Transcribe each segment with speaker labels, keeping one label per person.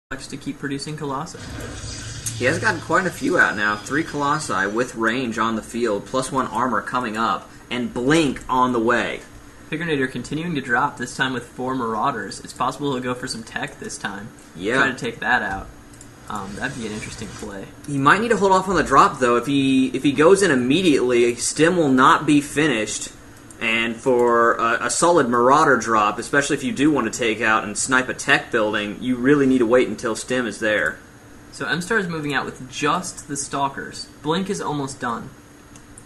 Speaker 1: to keep producing Colossi.
Speaker 2: He has gotten quite a few out now. 3 Colossi with range on the field, +1 armor coming up, and Blink on the way.
Speaker 1: Pigernator continuing to drop, this time with 4 Marauders. It's possible he'll go for some tech this time.
Speaker 2: Yeah.
Speaker 1: Try to take that out. That'd be an interesting play.
Speaker 2: He might need to hold off on the drop, though. If he goes in immediately, Stim will not be finished. And for a solid Marauder drop, especially if you do want to take out and snipe a tech building, you really need to wait until Stim is there.
Speaker 1: So mstarr is moving out with just the Stalkers. Blink is almost done.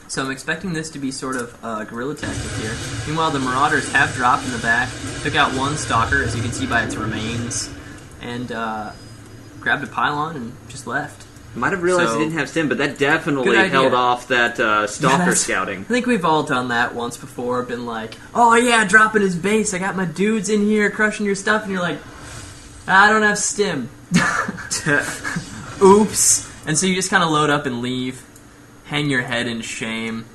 Speaker 1: So I'm expecting this to be sort of a guerrilla tactic here. Meanwhile, the Marauders have dropped in the back, took out 1 Stalker, as you can see by its remains, and grabbed a pylon and just left.
Speaker 2: Might have realized he didn't have Stim, but that definitely held off that Stalker scouting.
Speaker 1: I think we've all done that once before, been like, oh yeah, dropping his base, I got my dudes in here crushing your stuff, and you're like, I don't have Stim. Oops. And so you just kind of load up and leave, hang your head in shame.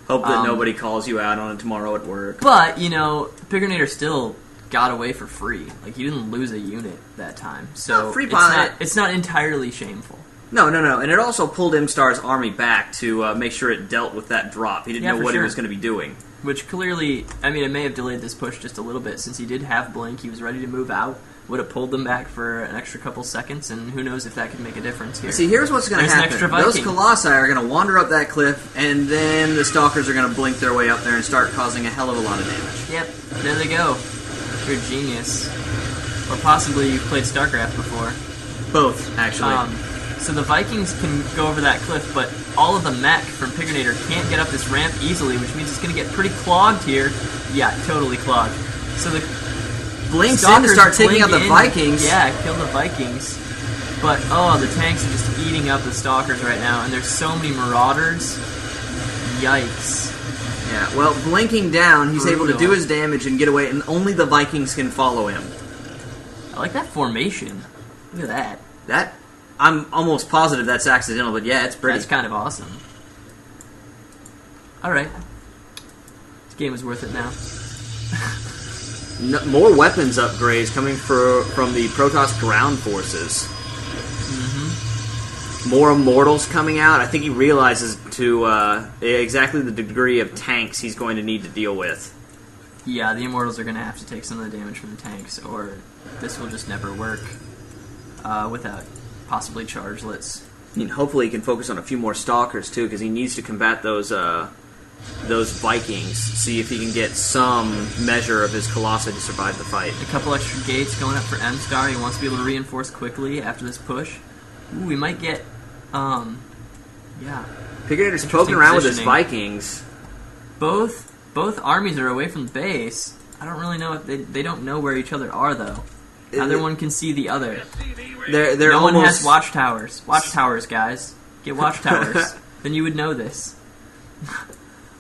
Speaker 2: Hope that nobody calls you out on it tomorrow at work.
Speaker 1: But, you know, Pigernator still got away for free. Like, you didn't lose a unit that time. So
Speaker 2: free
Speaker 1: it's not entirely shameful.
Speaker 2: No. And it also pulled mstarr's army back to make sure it dealt with that drop. He didn't know what he was going to be doing.
Speaker 1: Which clearly, I mean, it may have delayed this push just a little bit. Since he did have Blink, he was ready to move out. Would have pulled them back for an extra couple seconds, and who knows if that could make a difference here.
Speaker 2: See, here's what's going to happen. Those Colossi are going to wander up that cliff, and then the Stalkers are going to blink their way up there and start causing a hell of a lot of damage.
Speaker 1: Yep, there they go. You're a genius. Or possibly you've played StarCraft before.
Speaker 2: Both, actually.
Speaker 1: So the Vikings can go over that cliff, but all of the mech from Pigernator can't get up this ramp easily, which means it's going to get pretty clogged here. Yeah, totally clogged. So the
Speaker 2: Blink's in to start taking out the Vikings.
Speaker 1: Yeah, kill the Vikings. But, oh, the tanks are just eating up the Stalkers right now, and there's so many Marauders. Yikes.
Speaker 2: Yeah, well, blinking down, he's able to do his damage and get away, and only the Vikings can follow him.
Speaker 1: I like that formation. Look at that.
Speaker 2: I'm almost positive that's accidental, but yeah, it's pretty.
Speaker 1: That's kind of awesome. Alright. This game is worth it now.
Speaker 2: More weapons upgrades coming from the Protoss ground forces. More Immortals coming out. I think he realizes to exactly the degree of tanks he's going to need to deal with.
Speaker 1: Yeah, the Immortals are going to have to take some of the damage from the tanks, or this will just never work without possibly chargelets.
Speaker 2: I mean, hopefully he can focus on a few more Stalkers too, because he needs to combat those Vikings. See if he can get some measure of his Colossi to survive the fight.
Speaker 1: A couple extra gates going up for mstarr. He wants to be able to reinforce quickly after this push. Ooh, we might get, yeah.
Speaker 2: Pigernator's poking around with his Vikings.
Speaker 1: Both armies are away from the base. I don't really know if they don't know where each other are though. Neither one can see the other.
Speaker 2: They're
Speaker 1: no
Speaker 2: almost...
Speaker 1: one has watchtowers. Watchtowers, guys. Get watchtowers. Then you would know this.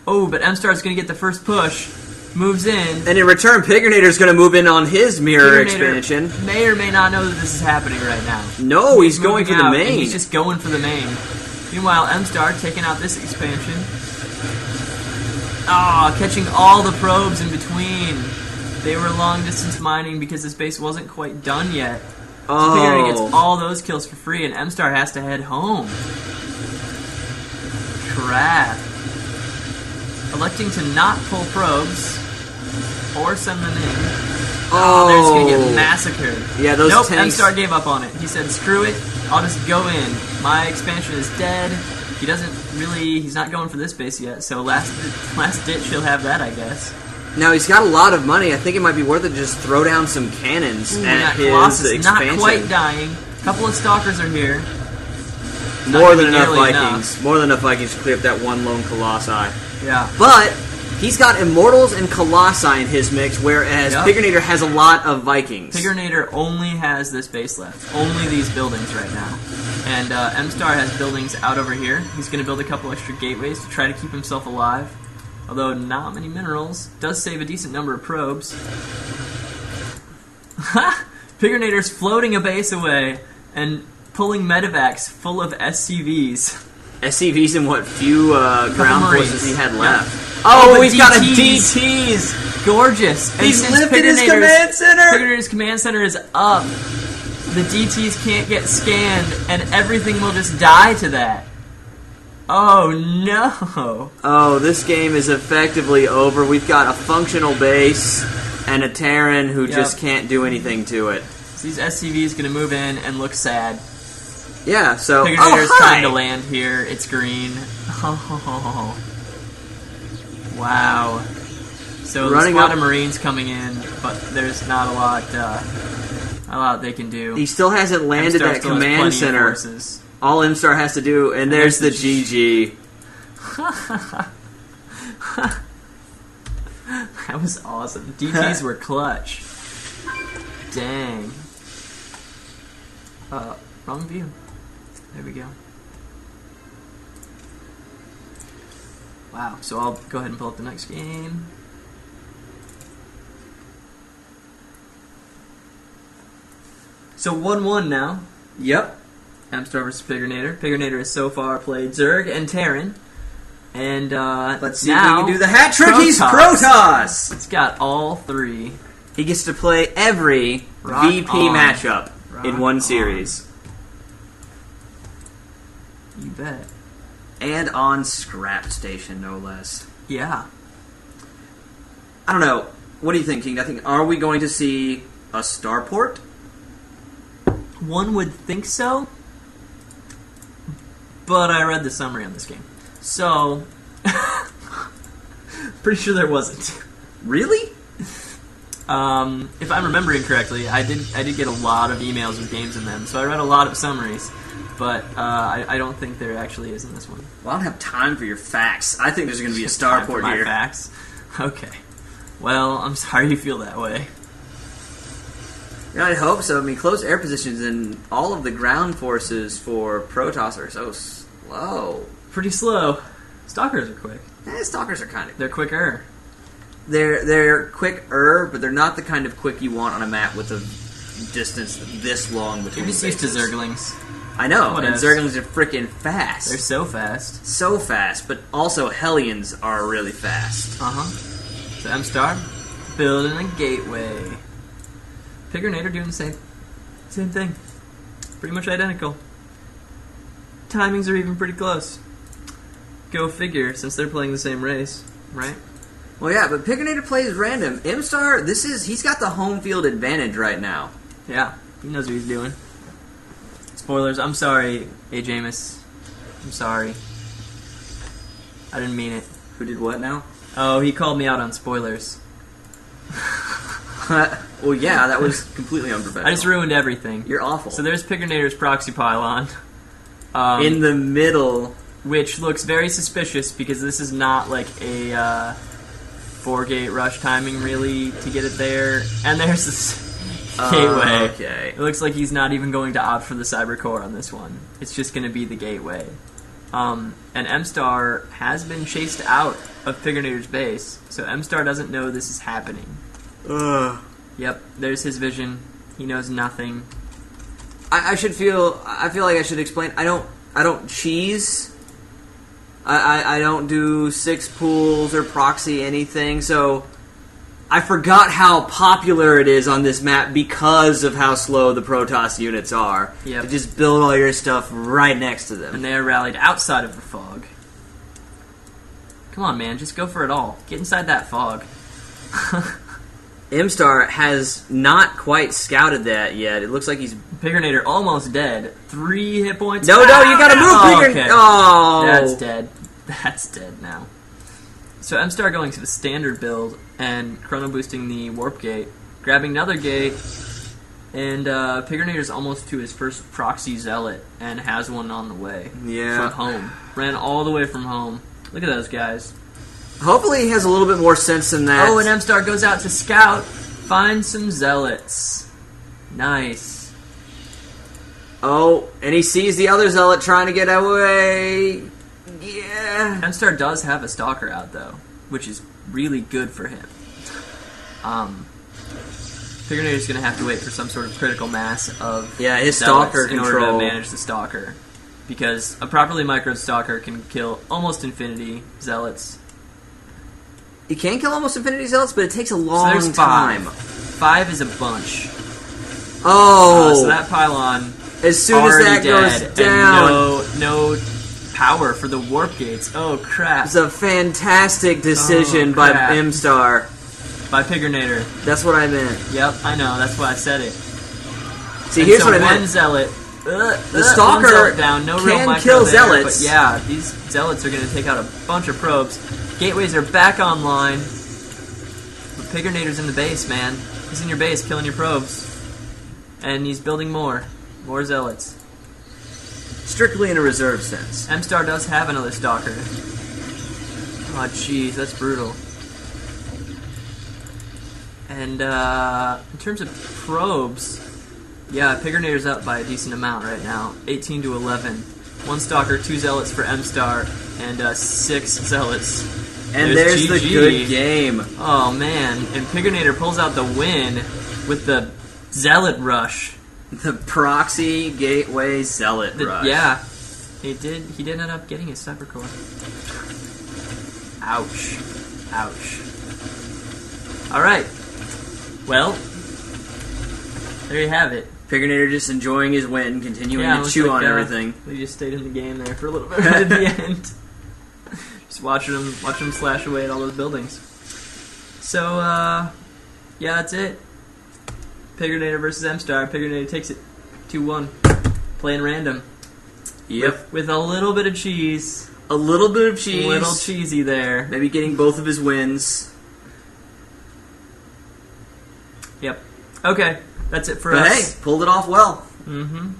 Speaker 1: Oh, but mstarr's going to get the first push. Moves in.
Speaker 2: And in return, Pigernator's going to move in on his mirror expansion.
Speaker 1: May or may not know that this is happening right now.
Speaker 2: No, he's going for the main.
Speaker 1: He's just going for the main. Meanwhile, mstarr taking out this expansion. Ah, catching all the probes in between. They were long-distance mining because this base wasn't quite done yet. So Pigernator gets all those kills for free, and mstarr has to head home. Crap. Electing to not pull probes or send them in. Oh, they're just going to get massacred.
Speaker 2: Yeah, those tanks...
Speaker 1: mstarr gave up on it. He said, screw it, I'll just go in. My expansion is dead. He doesn't really... He's not going for this base yet, so last ditch he'll have that, I guess.
Speaker 2: Now, he's got a lot of money. I think it might be worth it to just throw down some cannons at his
Speaker 1: Colossus
Speaker 2: expansion.
Speaker 1: Not quite dying. A couple of Stalkers are here.
Speaker 2: More than enough Vikings. More than enough Vikings to clear up that one lone Colossi.
Speaker 1: Yeah.
Speaker 2: But he's got Immortals and Colossi in his mix, whereas Pigernator has a lot of Vikings.
Speaker 1: Pigernator only has this base left. Only these buildings right now. And mstarr has buildings out over here. He's going to build a couple extra gateways to try to keep himself alive. Although not many minerals. Does save a decent number of probes. Pigernator's floating a base away and pulling medevacs full of SCVs.
Speaker 2: SCVs and what few ground forces he had left.
Speaker 1: Yeah.
Speaker 2: Oh, he's got a DTs!
Speaker 1: Gorgeous!
Speaker 2: He's lifted his command center!
Speaker 1: Pigernator's command center is up. The DTs can't get scanned, and everything will just die to that. Oh no!
Speaker 2: Oh, this game is effectively over. We've got a functional base and a Terran who just can't do anything to it.
Speaker 1: So these SCVs gonna move in and look sad.
Speaker 2: Yeah, so...
Speaker 1: Pigernator's trying to land here. It's green. Oh. Wow. So the squad of Marines coming in, but there's not a lot they can do.
Speaker 2: He still hasn't landed that command center. All MStarr has to do, and there's the GG.
Speaker 1: That was awesome. DTs were clutch. Dang. Wrong view. There we go. Wow, so I'll go ahead and pull up the next game. So 1-1 now.
Speaker 2: Yep.
Speaker 1: MStarr versus Pigernator. Pigernator has so far played Zerg and Terran. And
Speaker 2: let's see if he can do the hat trick. He's Protoss!
Speaker 1: It's got all three.
Speaker 2: He gets to play every VP matchup in one series.
Speaker 1: You bet.
Speaker 2: And on Scrap Station, no less.
Speaker 1: Yeah.
Speaker 2: I don't know. What do you think, King? Are we going to see a starport?
Speaker 1: One would think so, but I read the summary on this game, so pretty sure there wasn't.
Speaker 2: Really?
Speaker 1: If I'm remembering correctly, I did get a lot of emails with games in them, so I read a lot of summaries, but I don't think there actually is in this one.
Speaker 2: Well, I don't have time for your facts. I think there's going to be a starport here.
Speaker 1: Facts? Okay. Well, I'm sorry you feel that way.
Speaker 2: Yeah, I hope so. I mean, close air positions and all of the ground forces for Protoss are so slow.
Speaker 1: Pretty slow. Stalkers are quick.
Speaker 2: Stalkers are kind of...
Speaker 1: They're quicker.
Speaker 2: They're quicker, but they're not the kind of quick you want on a map with a distance this long between.
Speaker 1: You're just used to Zerglings.
Speaker 2: I know, and Zerglings are freaking fast.
Speaker 1: They're so fast.
Speaker 2: So fast, but also Hellions are really fast.
Speaker 1: Uh-huh. So MStarr, building a gateway. Pigernator doing the same thing. Pretty much identical. Timings are even pretty close. Go figure, since they're playing the same race, right?
Speaker 2: Well, yeah, but Pigernator plays random. MStarr, he's got the home field advantage right now.
Speaker 1: Yeah, he knows what he's doing. Spoilers, I'm sorry, A. Jameis. I'm sorry. I didn't mean it.
Speaker 2: Who did what now?
Speaker 1: Oh, he called me out on spoilers.
Speaker 2: Well, yeah, that was completely unprofessional.
Speaker 1: I just ruined everything.
Speaker 2: You're awful.
Speaker 1: So there's Pigernator's proxy pylon.
Speaker 2: In the middle.
Speaker 1: Which looks very suspicious because this is not like a 4-gate rush timing really to get it there. And there's this gateway.
Speaker 2: Okay.
Speaker 1: It looks like he's not even going to opt for the cyber core on this one. It's just going to be the gateway. And MStarr has been chased out of Pigernator's base, so MStarr doesn't know this is happening. Yep, there's his vision. He knows nothing.
Speaker 2: I feel like I should explain. I don't cheese. I don't do 6 pools or proxy anything, so I forgot how popular it is on this map because of how slow the Protoss units are.
Speaker 1: Yep.
Speaker 2: To just build all your stuff right next to them.
Speaker 1: And they are rallied outside of the fog. Come on, man, just go for it all. Get inside that fog.
Speaker 2: MStarr has not quite scouted that yet. It looks like he's...
Speaker 1: Pigernator almost dead. 3 hit points.
Speaker 2: No, you gotta move, Pigernator!
Speaker 1: Okay.
Speaker 2: Oh!
Speaker 1: That's dead. That's dead now. So MStarr going to the standard build and chrono boosting the warp gate, grabbing another gate, and Pigernator's almost to his first proxy zealot and has one on the way.
Speaker 2: Yeah.
Speaker 1: From home. Ran all the way from home. Look at those guys.
Speaker 2: Hopefully he has a little bit more sense than that.
Speaker 1: Oh, and MStarr goes out to scout, find some zealots. Nice.
Speaker 2: Oh, and he sees the other zealot trying to get away. Yeah.
Speaker 1: MStarr does have a stalker out, though, which is really good for him. Pigernator's going to have to wait for some sort of critical mass of
Speaker 2: his
Speaker 1: zealots
Speaker 2: stalker
Speaker 1: in order
Speaker 2: control.
Speaker 1: to manage the stalker. Because a properly microed stalker can kill almost infinity zealots.
Speaker 2: You can kill almost infinity zealots, but it takes a long
Speaker 1: so there's
Speaker 2: time.
Speaker 1: 5 is a bunch.
Speaker 2: Oh!
Speaker 1: So that pylon
Speaker 2: As soon as
Speaker 1: already
Speaker 2: that
Speaker 1: dead,
Speaker 2: goes down...
Speaker 1: and no power for the warp gates. Oh, crap.
Speaker 2: It's a fantastic decision by mstarr.
Speaker 1: By pigernator.
Speaker 2: That's what I meant.
Speaker 1: Yep, I know. That's why I said it.
Speaker 2: See,
Speaker 1: and
Speaker 2: here's
Speaker 1: so
Speaker 2: what I
Speaker 1: one
Speaker 2: meant.
Speaker 1: zealot.
Speaker 2: The stalker
Speaker 1: one zealot down. No real
Speaker 2: can
Speaker 1: micro
Speaker 2: kill
Speaker 1: there,
Speaker 2: zealots.
Speaker 1: But yeah, these zealots are going to take out a bunch of probes. Gateways are back online. But pigernator's in the base, man. He's in your base killing your probes. And he's building more. More zealots.
Speaker 2: Strictly in a reserve sense.
Speaker 1: mstarr does have another stalker. Oh, jeez, that's brutal. And in terms of probes, yeah, pigernator's up by a decent amount right now. 18 to 11. One stalker, 2 zealots for mstarr, and 6 zealots.
Speaker 2: And there's the
Speaker 1: GG.
Speaker 2: good game.
Speaker 1: Oh man! And pigernator pulls out the win with the zealot rush.
Speaker 2: The proxy gateway zealot rush.
Speaker 1: Yeah, he did. He did end up getting his cyber core. Ouch! Ouch! All right. Well, there you have it.
Speaker 2: Pigernator just enjoying his win, continuing to chew on everything.
Speaker 1: We just stayed in the game there for a little bit right at the end. Just watching him slash away at all those buildings. So, yeah, that's it. Pigernator versus mstarr. Pigernator takes it 2-1. Playing random.
Speaker 2: Yep.
Speaker 1: With a little bit of cheese.
Speaker 2: A little bit of cheese.
Speaker 1: A little cheesy there.
Speaker 2: Maybe getting both of his wins.
Speaker 1: Yep. Okay, that's it for
Speaker 2: but
Speaker 1: us.
Speaker 2: Hey, pulled it off well.
Speaker 1: Mm-hmm.